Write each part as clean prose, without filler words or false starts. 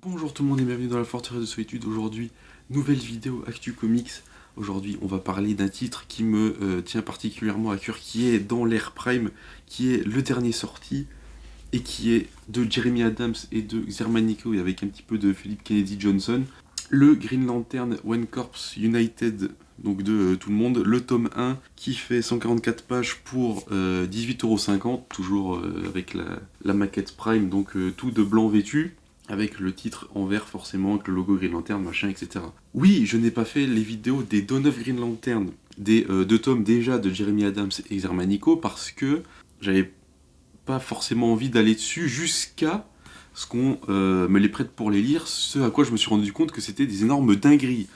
Bonjour tout le monde et bienvenue dans la Forteresse de Solitude. Aujourd'hui, nouvelle vidéo Actu Comics. Aujourd'hui, on va parler d'un titre qui me tient particulièrement à cœur, qui est dans l'ère Prime, qui est le dernier sorti, et qui est de Jeremy Adams et de Xermanico, et avec un petit peu de Philip Kennedy Johnson. Le Green Lantern One Corps United, donc de tout le monde, le tome 1 qui fait 144 pages pour 18,50€, toujours avec la maquette Prime, donc tout de blanc vêtu, avec le titre en vert forcément, avec le logo Green Lantern, machin, etc. Oui, je n'ai pas fait les vidéos des Dawn of Green Lantern, des deux tomes déjà de Jeremy Adams et Xermanico, parce que j'avais pas forcément envie d'aller dessus jusqu'à ce qu'on me les prête pour les lire, ce à quoi je me suis rendu compte que c'était des énormes dingueries.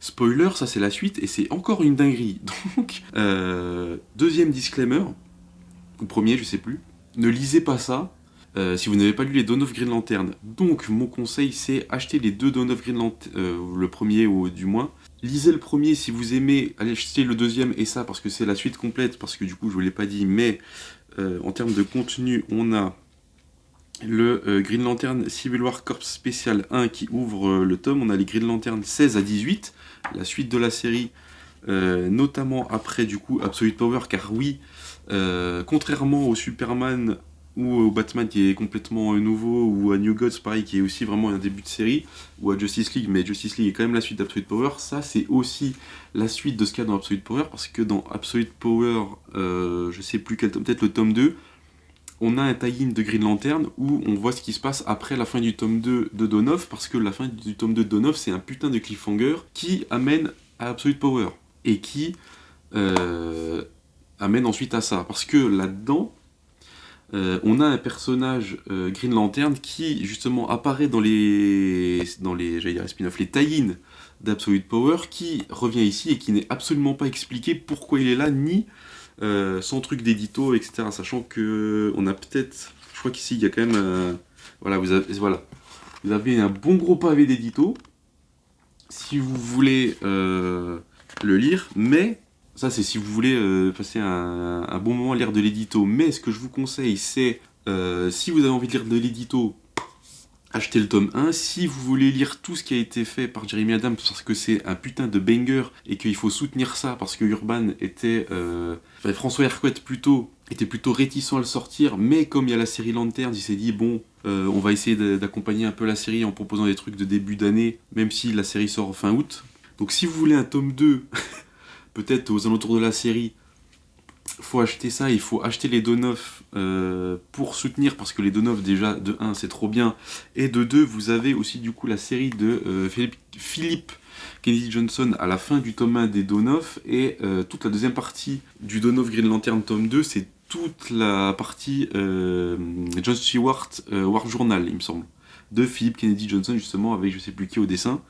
Spoiler, ça c'est la suite, et c'est encore une dinguerie. Donc, deuxième disclaimer, ou premier, je sais plus, ne lisez pas ça si vous n'avez pas lu les Dawn of Green Lantern. Donc, mon conseil, c'est acheter les deux Dawn of Green Lantern, le premier ou du moins. Lisez le premier si vous aimez, allez acheter le deuxième et ça, parce que c'est la suite complète, parce que du coup, je vous l'ai pas dit, mais en termes de contenu, on a le Green Lantern Civil War Corps Spécial 1 qui ouvre le tome, on a les Green Lantern 16 à 18, la suite de la série, notamment après du coup Absolute Power, car oui, contrairement au Superman ou au Batman qui est complètement nouveau, ou à New Gods pareil qui est aussi vraiment un début de série, ou à Justice League, mais Justice League est quand même la suite d'Absolute Power, ça c'est aussi la suite de ce qu'il y a dans Absolute Power, parce que dans Absolute Power, je sais plus quel tome, peut-être le tome 2, on a un tie-in de Green Lantern où on voit ce qui se passe après la fin du tome 2 de Dawn of, parce que la fin du tome 2 de Dawn of, c'est un putain de cliffhanger qui amène à Absolute Power, et qui amène ensuite à ça. Parce que là-dedans, on a un personnage Green Lantern qui justement apparaît dans j'allais dire les spin-off, les tie-in d'Absolute Power, qui revient ici et qui n'est absolument pas expliqué pourquoi il est là, ni sans truc d'édito, etc. Sachant que on a peut-être, je crois qu'ici il y a quand même, voilà, vous avez un bon gros pavé d'édito si vous voulez le lire, mais ça c'est si vous voulez passer un bon moment à lire de l'édito. Mais ce que je vous conseille, c'est si vous avez envie de lire de l'édito, achetez le tome 1. Si vous voulez lire tout ce qui a été fait par Jeremy Adams, parce que c'est un putain de banger, et qu'il faut soutenir ça, parce que Urban était... François Hercouet plutôt, était plutôt réticent à le sortir, mais comme il y a la série Lantern, il s'est dit, bon, on va essayer d'accompagner un peu la série en proposant des trucs de début d'année, même si la série sort fin août. Donc si vous voulez un tome 2, peut-être aux alentours de la série, faut acheter ça, il faut acheter les Dawn of pour soutenir, parce que les Dawn of déjà de 1 c'est trop bien, et de 2 vous avez aussi du coup la série de Philip Kennedy Johnson à la fin du tome 1 des Dawn of, et toute la deuxième partie du Dawn of Green Lantern tome 2 c'est toute la partie John Stewart War Journal il me semble, de Philip Kennedy Johnson justement, avec je sais plus qui au dessin.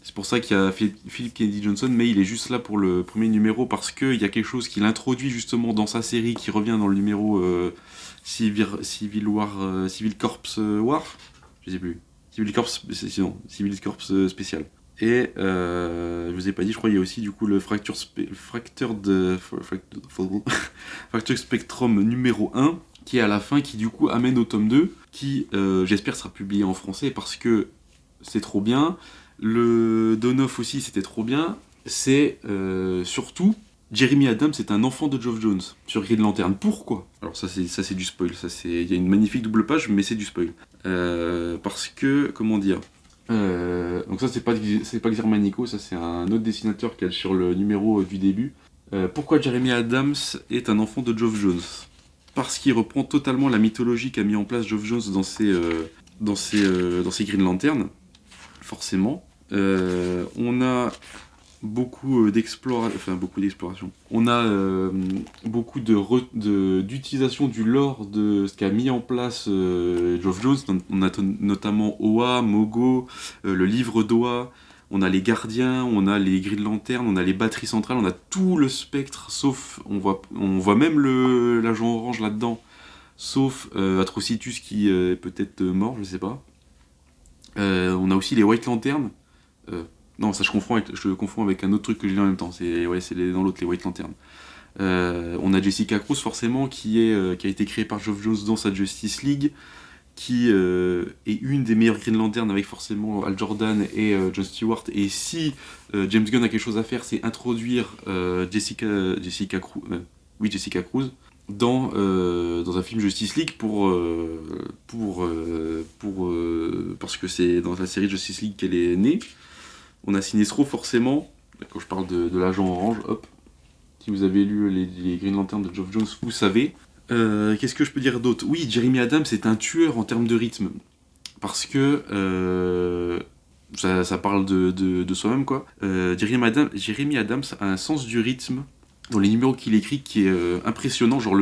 C'est pour ça qu'il y a Philip Kennedy Johnson, mais il est juste là pour le premier numéro, parce qu'il y a quelque chose qu'il introduit justement dans sa série qui revient dans le numéro Civil Corps War, je sais plus, Civil Corps spécial. Et je vous ai pas dit, je crois qu'il y a aussi du coup le Fracture Spectrum numéro 1, qui est à la fin, qui du coup amène au tome 2, qui j'espère sera publié en français, parce que c'est trop bien. Le Dawn of aussi, c'était trop bien. C'est surtout, Jeremy Adams est un enfant de Geoff Jones sur Green Lantern. Pourquoi ? Alors ça c'est du spoil. Il y a une magnifique double page, mais c'est du spoil. Parce que, comment dire, donc ça c'est pas Xermanico, ça c'est un autre dessinateur qui est sur le numéro du début. Pourquoi Jeremy Adams est un enfant de Geoff Jones ? Parce qu'il reprend totalement la mythologie qu'a mis en place Geoff Jones dans ses Green Lantern, forcément. On a beaucoup d'exploration. On a beaucoup d'utilisation du lore de ce qu'a mis en place Geoff Jones. On a notamment Oa, Mogo, le livre d'Oa, on a les gardiens, on a les Green Lantern, on a les batteries centrales, on a tout le spectre, sauf, on voit même l'agent orange là-dedans, sauf Atrocitus qui est peut-être mort, je sais pas. On a aussi les White Lantern. Non, ça je confonds avec un autre truc que j'ai lu en même temps. C'est dans l'autre, les White Lantern. On a Jessica Cruz forcément qui a été créée par Geoff Jones dans sa Justice League, qui est une des meilleures Green Lantern avec forcément Hal Jordan et John Stewart. Et si James Gunn a quelque chose à faire, c'est introduire Jessica Cruz dans un film Justice League parce que c'est dans la série Justice League qu'elle est née. On a Sinestro forcément, quand je parle de l'agent orange, hop, si vous avez lu les Green Lantern de Geoff Jones, vous savez. Qu'est-ce que je peux dire d'autre? Oui, Jeremy Adams est un tueur en termes de rythme, parce que ça parle de soi-même, quoi. Jeremy Adams a un sens du rythme dans les numéros qu'il écrit qui est impressionnant, genre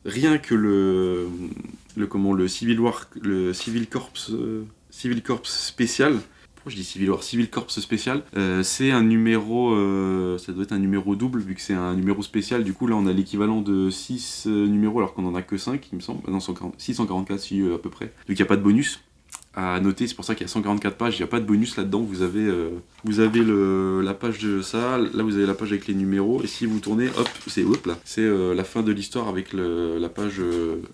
rien que le Civil Corps spécial. Pourquoi je dis Civil Corps spécial, c'est un numéro, ça doit être un numéro double vu que c'est un numéro spécial. Du coup là on a l'équivalent de 6 numéros alors qu'on en a que 5 il me semble. Non, 644 si à peu près. Donc il n'y a pas de bonus à noter, c'est pour ça qu'il y a 144 pages, il n'y a pas de bonus là-dedans. Vous avez la page de ça, là vous avez la page avec les numéros, et si vous tournez, hop, c'est la fin de l'histoire avec la page,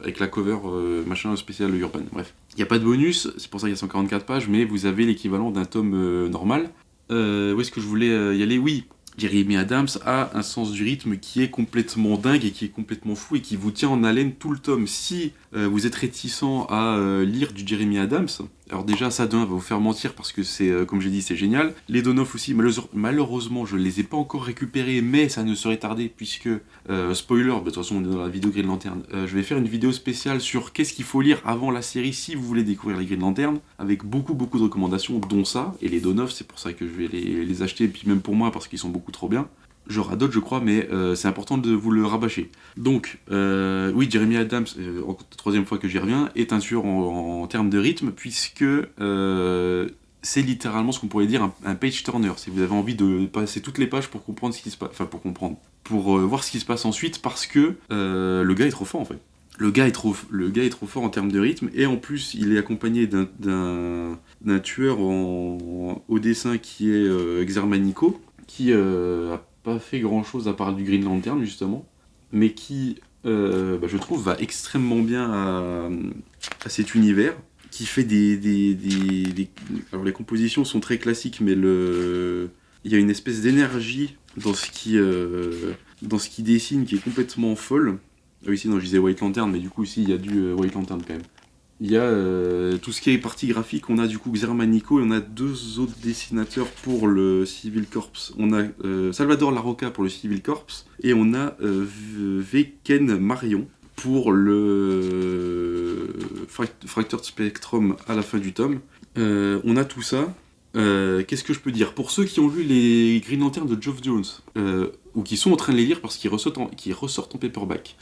avec la cover machin spécial Urban, bref. Il n'y a pas de bonus, c'est pour ça qu'il y a 144 pages, mais vous avez l'équivalent d'un tome normal. Où est-ce que je voulais y aller? Oui, Jeremy Adams a un sens du rythme qui est complètement dingue et qui est complètement fou et qui vous tient en haleine tout le tome. Si vous êtes réticent à lire du Jeremy Adams, alors déjà ça d'un va vous faire mentir parce que c'est, comme j'ai dit, c'est génial. Les Donoff aussi, malheureusement je les ai pas encore récupérés, mais ça ne serait tardé puisque, spoiler, de toute façon on est dans la vidéo Green Lantern, je vais faire une vidéo spéciale sur qu'est-ce qu'il faut lire avant la série si vous voulez découvrir les Green Lantern, avec beaucoup de recommandations, dont ça, et les Donoff, c'est pour ça que je vais les acheter, et puis même pour moi parce qu'ils sont beaucoup trop bien. J'aurai d'autres je crois, mais c'est important de vous le rabâcher. Donc, oui, Jeremy Adams, troisième fois que j'y reviens, est un tueur en termes de rythme, puisque c'est littéralement ce qu'on pourrait dire un page turner. Si vous avez envie de passer toutes les pages pour comprendre ce qui se passe, enfin pour comprendre, pour voir ce qui se passe ensuite, parce que le gars est trop fort en fait. Le gars est trop fort en termes de rythme, et en plus il est accompagné d'un tueur au dessin qui est Xermanico, qui a pas fait grand chose à part du Green Lantern justement, mais qui je trouve va extrêmement bien à cet univers, qui fait alors les compositions sont très classiques, mais il y a une espèce d'énergie dans ce qui dessine qui est complètement folle. Ah oui, sinon je disais White Lantern, mais du coup ici il y a du White Lantern quand même. Il y a tout ce qui est partie graphique, on a du coup Xermanico et on a deux autres dessinateurs pour le Civil Corps. On a Salvador Larroca pour le Civil Corps et on a Veken Marion pour le Fractured Spectrum à la fin du tome. On a tout ça. Qu'est-ce que je peux dire? Pour ceux qui ont lu les Green Lantern de Geoff Jones, ou qui sont en train de les lire parce qu'ils ressortent en paperback,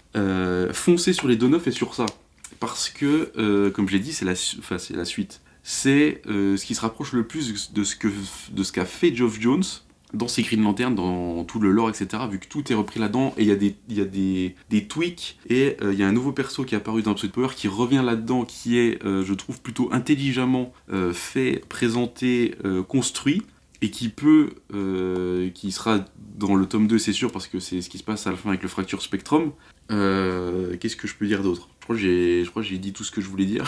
foncez sur les Donoff et sur ça. Parce que, comme je l'ai dit, c'est la suite. C'est ce qui se rapproche le plus de ce qu'a fait Geoff Jones dans ses Green Lantern, dans tout le lore, etc. Vu que tout est repris là-dedans, et il y a des tweaks, et il y a un nouveau perso qui est apparu dans Absolute Power qui revient là-dedans, qui est, je trouve, plutôt intelligemment fait, présenté, construit, et qui sera dans le tome 2, c'est sûr, parce que c'est ce qui se passe à la fin avec le Fracture Spectrum. Qu'est-ce que je peux dire d'autre? Je crois que j'ai dit tout ce que je voulais dire.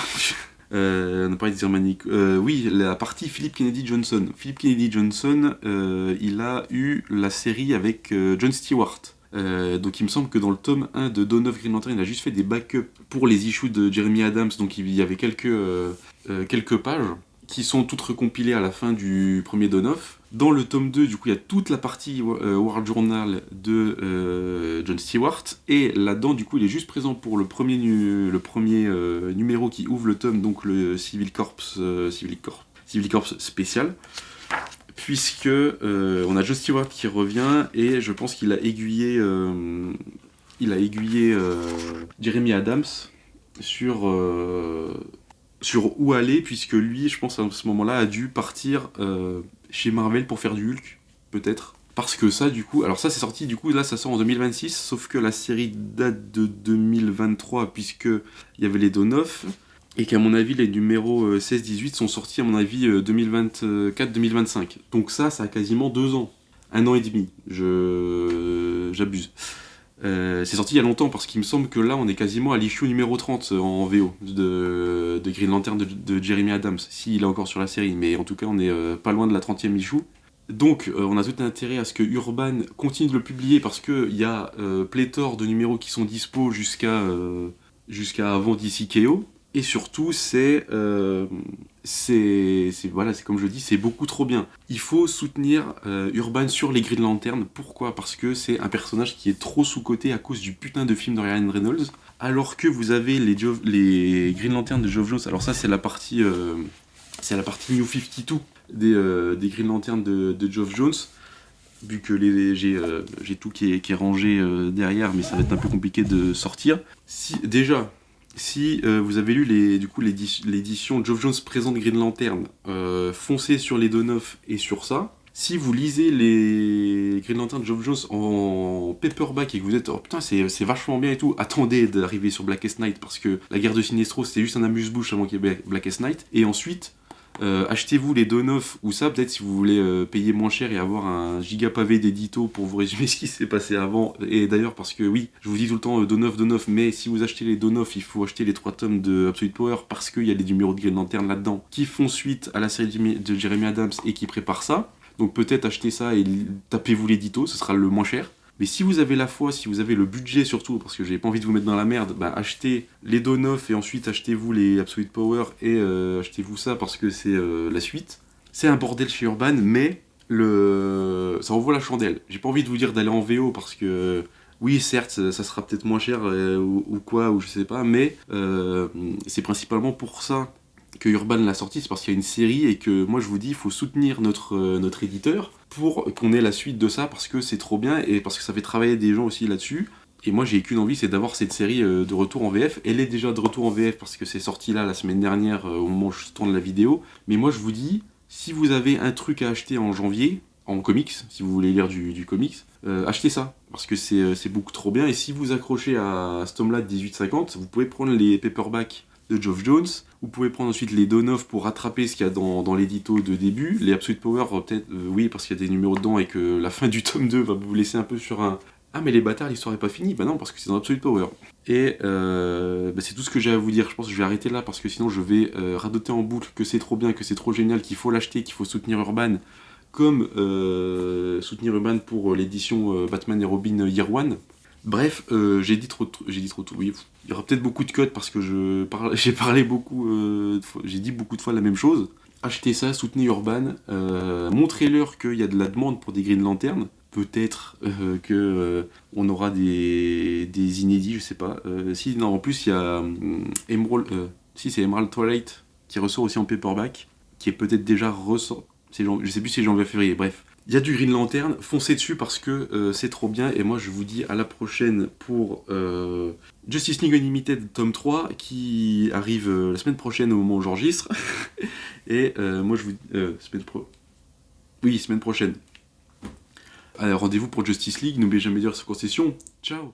On a parlé de Zermanic. Oui, la partie Philip Kennedy Johnson. Philip Kennedy Johnson, il a eu la série avec John Stewart. Donc il me semble que dans le tome 1 de Dawn of Green Lantern, il a juste fait des backups pour les issues de Jeremy Adams. Donc il y avait quelques pages qui sont toutes recompilées à la fin du premier Dawn of. Dans le tome 2, du coup, il y a toute la partie World Journal de John Stewart, et là-dedans, du coup, il est juste présent pour le premier numéro qui ouvre le tome, donc le Civil Corps spécial, puisque on a John Stewart qui revient, et je pense qu'il a aiguillé Jeremy Adams sur où aller, puisque lui, je pense à ce moment-là, a dû partir chez Marvel pour faire du Hulk, peut-être. Parce que ça, du coup, alors ça c'est sorti, du coup, là ça sort en 2026, sauf que la série date de 2023, puisqu'il y avait les Donoff, et qu'à mon avis, les numéros 16-18 sont sortis, à mon avis, 2024-2025. Donc ça a quasiment 2 ans. 1 an et demi, j'abuse. C'est sorti il y a longtemps parce qu'il me semble que là on est quasiment à l'issue numéro 30 en VO de Green Lantern de Jeremy Adams, s'il est encore sur la série, mais en tout cas on est pas loin de la 30e issue. Donc on a tout intérêt à ce que Urban continue de le publier parce qu'il y a pléthore de numéros qui sont dispo jusqu'à avant DC KO. Et surtout, voilà, c'est comme je dis, c'est beaucoup trop bien. Il faut soutenir Urban sur les Green Lantern. Pourquoi? Parce que c'est un personnage qui est trop sous-coté à cause du putain de film de Ryan Reynolds. Alors que vous avez les Green Lantern de Geoff Jones. Alors ça, c'est la partie New 52 des Green Lantern de Geoff Jones. Vu que j'ai tout qui est rangé derrière, mais ça va être un peu compliqué de sortir. Si vous avez lu l'édition Geoff Jones présente Green Lantern, foncez sur les Donoff et sur ça. Si vous lisez les Green Lantern de Geoff Jones en paperback et que vous êtes oh putain c'est vachement bien et tout, attendez d'arriver sur Blackest Night parce que la guerre de Sinestro c'était juste un amuse-bouche avant qu'il y ait Blackest Night. Et ensuite achetez-vous les Donoff ou ça, peut-être si vous voulez payer moins cher et avoir un giga pavé d'édito pour vous résumer ce qui s'est passé avant. Et d'ailleurs, parce que oui, je vous dis tout le temps Donoff, mais si vous achetez les Donoff, il faut acheter les 3 tomes de Absolute Power parce qu'il y a des numéros de Green Lantern là-dedans qui font suite à la série de Jeremy Adams et qui préparent ça. Donc peut-être achetez ça et tapez-vous l'édito, ce sera le moins cher. Mais si vous avez la foi, si vous avez le budget surtout, parce que j'ai pas envie de vous mettre dans la merde, bah achetez les Donoff et ensuite achetez-vous les Absolute Power et achetez-vous ça parce que c'est la suite. C'est un bordel chez Urban, mais ça envoie la chandelle. J'ai pas envie de vous dire d'aller en VO parce que oui, certes, ça sera peut-être moins cher ou quoi, ou je sais pas, mais c'est principalement pour ça que Urban l'a sorti, c'est parce qu'il y a une série et que moi je vous dis, il faut soutenir notre éditeur pour qu'on ait la suite de ça parce que c'est trop bien et parce que ça fait travailler des gens aussi là-dessus. Et moi j'ai qu'une envie, c'est d'avoir cette série de retour en VF. Elle est déjà de retour en VF parce que c'est sorti là la semaine dernière au moment où je tourne la vidéo. Mais moi je vous dis, si vous avez un truc à acheter en janvier, en comics, si vous voulez lire du comics, achetez ça parce que c'est beaucoup trop bien. Et si vous accrochez à ce tome-là de 1850, vous pouvez prendre les paperbacks de Geoff Jones, vous pouvez prendre ensuite les Donoff pour rattraper ce qu'il y a dans l'édito de début, les Absolute Power peut-être, oui parce qu'il y a des numéros dedans et que la fin du tome 2 va vous laisser un peu sur un ah mais les bâtards l'histoire est pas finie, bah non parce que c'est dans Absolute Power. Et c'est tout ce que j'ai à vous dire, je pense que je vais arrêter là parce que sinon je vais radoter en boucle que c'est trop bien, que c'est trop génial, qu'il faut l'acheter, qu'il faut soutenir Urban, comme soutenir Urban pour l'édition Batman et Robin Year One. Bref, j'ai dit trop tôt, oui, il y aura peut-être beaucoup de codes parce que j'ai parlé beaucoup, j'ai dit beaucoup de fois la même chose. Achetez ça, soutenez Urban, montrez-leur qu'il y a de la demande pour des Green Lantern. Peut-être on aura des inédits, je sais pas. Si, non, en plus il y a c'est Emerald Twilight qui ressort aussi en paperback, qui est peut-être déjà ressort. Je sais plus si c'est janvier-février, bref. Il y a du Green Lantern, foncez dessus parce que c'est trop bien. Et moi je vous dis à la prochaine pour Justice League Unlimited tome 3 qui arrive la semaine prochaine au moment où j'enregistre. Et moi je vous dis semaine prochaine. Allez, rendez-vous pour Justice League, n'oubliez jamais de dire sur concession. Ciao.